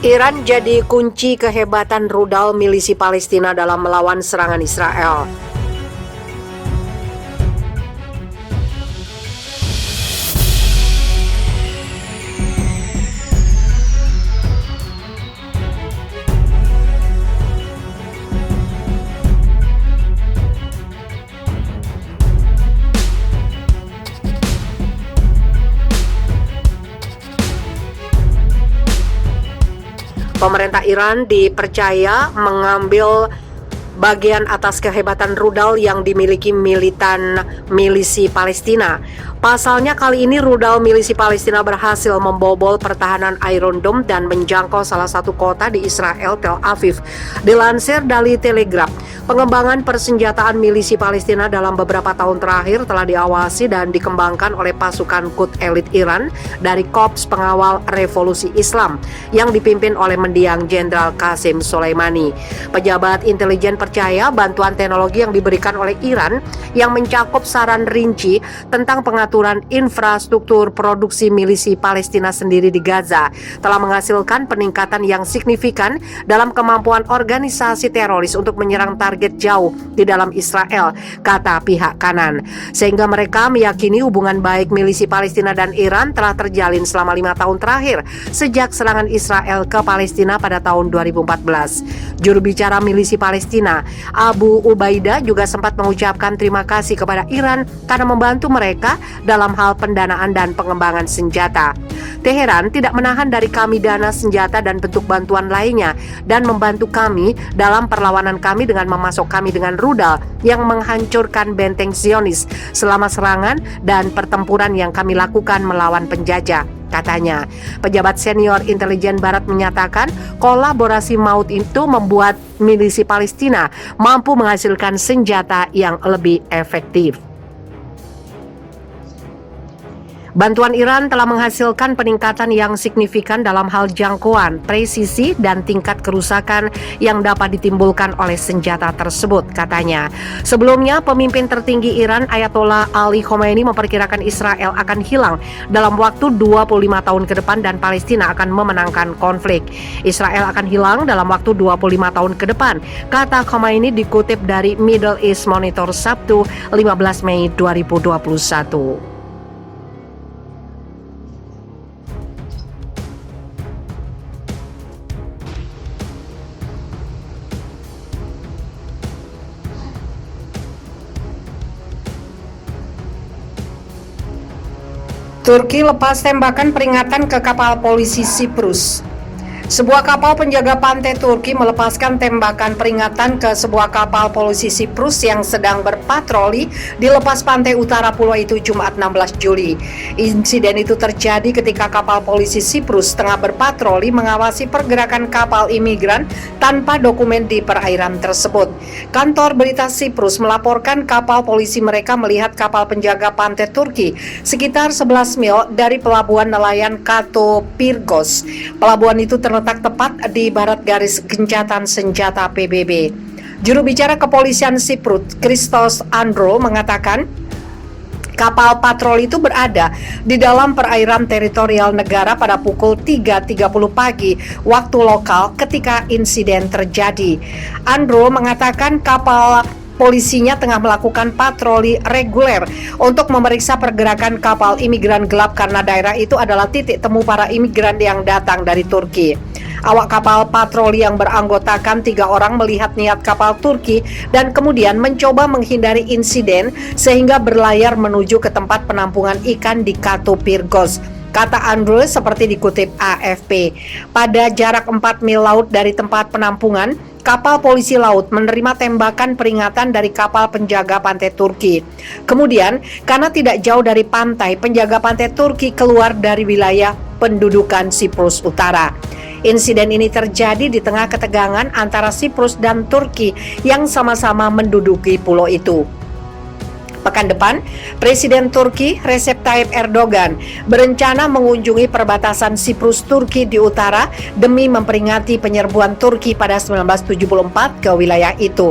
Iran jadi kunci kehebatan rudal milisi Palestina dalam melawan serangan Israel. Pemerintah Iran dipercaya mengambil bagian atas kehebatan rudal yang dimiliki militan milisi Palestina. Pasalnya kali ini rudal milisi Palestina berhasil membobol pertahanan Iron Dome dan menjangkau salah satu kota di Israel, Tel Aviv. Dilansir dari Telegraph, pengembangan persenjataan milisi Palestina dalam beberapa tahun terakhir telah diawasi dan dikembangkan oleh pasukan Quds elit Iran dari Korps Pengawal Revolusi Islam yang dipimpin oleh mendiang Jenderal Qasim Soleimani. Pejabat intelijen percaya bantuan teknologi yang diberikan oleh Iran yang mencakup saran rinci tentang pengaturan infrastruktur produksi milisi Palestina sendiri di Gaza telah menghasilkan peningkatan yang signifikan dalam kemampuan organisasi teroris untuk menyerang target jauh di dalam Israel, kata pihak kanan. Sehingga mereka meyakini hubungan baik milisi Palestina dan Iran telah terjalin selama 5 tahun terakhir sejak serangan Israel ke Palestina pada tahun 2014. Juru bicara milisi Palestina, Abu Ubaidah, juga sempat mengucapkan terima kasih kepada Iran karena membantu mereka dalam hal pendanaan dan pengembangan senjata. Teheran tidak menahan dari kami dana senjata dan bentuk bantuan lainnya dan membantu kami dalam perlawanan kami dengan memasok kami dengan rudal yang menghancurkan benteng Zionis selama serangan dan pertempuran yang kami lakukan melawan penjajah, katanya. Pejabat senior intelijen Barat menyatakan kolaborasi maut itu membuat milisi Palestina mampu menghasilkan senjata yang lebih efektif. Bantuan Iran telah menghasilkan peningkatan yang signifikan dalam hal jangkauan, presisi, dan tingkat kerusakan yang dapat ditimbulkan oleh senjata tersebut, katanya. Sebelumnya, pemimpin tertinggi Iran Ayatollah Ali Khomeini memperkirakan Israel akan hilang dalam waktu 25 tahun ke depan dan Palestina akan memenangkan konflik. Israel akan hilang dalam waktu 25 tahun ke depan, kata Khomeini dikutip dari Middle East Monitor Sabtu 15 Mei 2021. Turki lepas tembakan peringatan ke kapal polisi Siprus. Sebuah kapal penjaga pantai Turki melepaskan tembakan peringatan ke sebuah kapal polisi Siprus yang sedang berpatroli di lepas pantai utara pulau itu Jumat 16 Juli. Insiden itu terjadi ketika kapal polisi Siprus tengah berpatroli mengawasi pergerakan kapal imigran tanpa dokumen di perairan tersebut. Kantor berita Siprus melaporkan kapal polisi mereka melihat kapal penjaga pantai Turki sekitar 11 mil dari pelabuhan nelayan Kato Pirgos. Pelabuhan itu terletak tepat di barat garis gencatan senjata PBB. Juru bicara kepolisian Siprus, Christos Androu, mengatakan kapal patroli itu berada di dalam perairan teritorial negara pada pukul 3.30 pagi waktu lokal ketika insiden terjadi. Androu mengatakan kapal polisinya tengah melakukan patroli reguler untuk memeriksa pergerakan kapal imigran gelap karena daerah itu adalah titik temu para imigran yang datang dari Turki. Awak kapal patroli yang beranggotakan 3 orang melihat niat kapal Turki dan kemudian mencoba menghindari insiden sehingga berlayar menuju ke tempat penampungan ikan di Kato Pirgos, kata Andrew seperti dikutip AFP. Pada jarak 4 mil laut dari tempat penampungan, kapal polisi laut menerima tembakan peringatan dari kapal penjaga pantai Turki. Kemudian, karena tidak jauh dari pantai, penjaga pantai Turki keluar dari wilayah pendudukan Siprus Utara. Insiden ini terjadi di tengah ketegangan antara Siprus dan Turki yang sama-sama menduduki pulau itu. Pekan depan, Presiden Turki Recep Tayyip Erdogan berencana mengunjungi perbatasan Siprus Turki di utara demi memperingati penyerbuan Turki pada 1974 ke wilayah itu.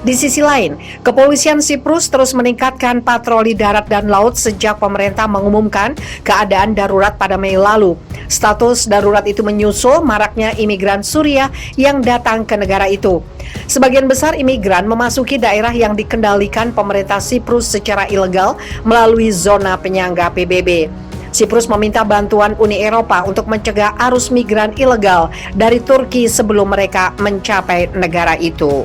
Di sisi lain, kepolisian Siprus terus meningkatkan patroli darat dan laut sejak pemerintah mengumumkan keadaan darurat pada Mei lalu. Status darurat itu menyusul maraknya imigran Suriah yang datang ke negara itu. Sebagian besar imigran memasuki daerah yang dikendalikan pemerintah Siprus secara ilegal melalui zona penyangga PBB. Siprus meminta bantuan Uni Eropa untuk mencegah arus migran ilegal dari Turki sebelum mereka mencapai negara itu.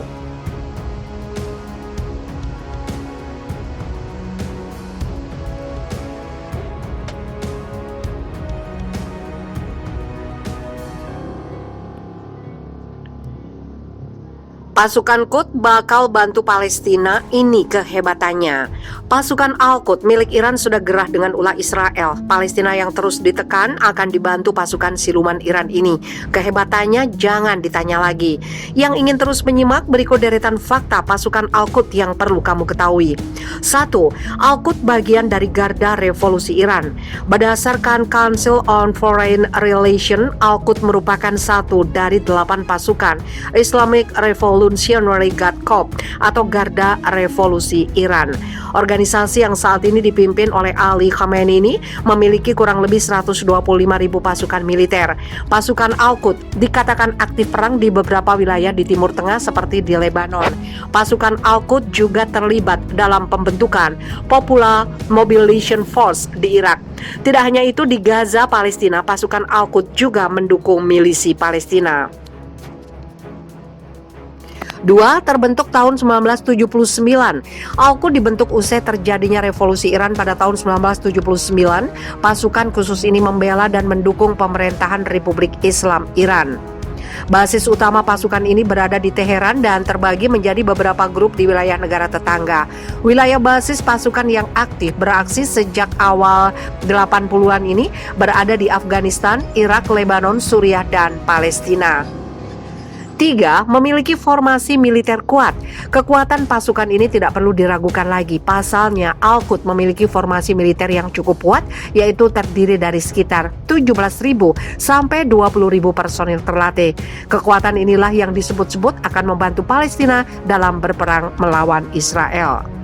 Pasukan Quds bakal bantu Palestina, ini kehebatannya. Pasukan Al-Quds milik Iran sudah gerah dengan ulah Israel. Palestina yang terus ditekan akan dibantu pasukan siluman Iran ini. Kehebatannya jangan ditanya lagi. Yang ingin terus menyimak, berikut deretan fakta pasukan Al-Quds yang perlu kamu ketahui. 1. Al-Quds bagian dari Garda Revolusi Iran. Berdasarkan Council on Foreign Relations, Al-Quds merupakan satu dari 8 pasukan Islamic Revolutionary Guard Corps atau Garda Revolusi Iran. Organisasi yang saat ini dipimpin oleh Ali Khamenei ini memiliki kurang lebih 125.000 pasukan militer. Pasukan Al-Quds dikatakan aktif perang di beberapa wilayah di Timur Tengah seperti di Lebanon. Pasukan Al-Quds juga terlibat dalam pembentukan Popular Mobilization Force di Irak. Tidak hanya itu, di Gaza, Palestina, pasukan Al-Quds juga mendukung milisi Palestina. 2. Terbentuk tahun 1979. Al-Quds dibentuk usai terjadinya revolusi Iran pada tahun 1979. Pasukan khusus ini membela dan mendukung pemerintahan Republik Islam Iran. Basis utama pasukan ini berada di Teheran dan terbagi menjadi beberapa grup di wilayah negara tetangga. Wilayah basis pasukan yang aktif beraksi sejak awal 80-an ini berada di Afghanistan, Irak, Lebanon, Suriah, dan Palestina. 3. Memiliki formasi militer kuat. Kekuatan pasukan ini tidak perlu diragukan lagi. Pasalnya, Al-Quds memiliki formasi militer yang cukup kuat, yaitu terdiri dari sekitar 17.000 sampai 20.000 personil terlatih. Kekuatan inilah yang disebut-sebut akan membantu Palestina dalam berperang melawan Israel.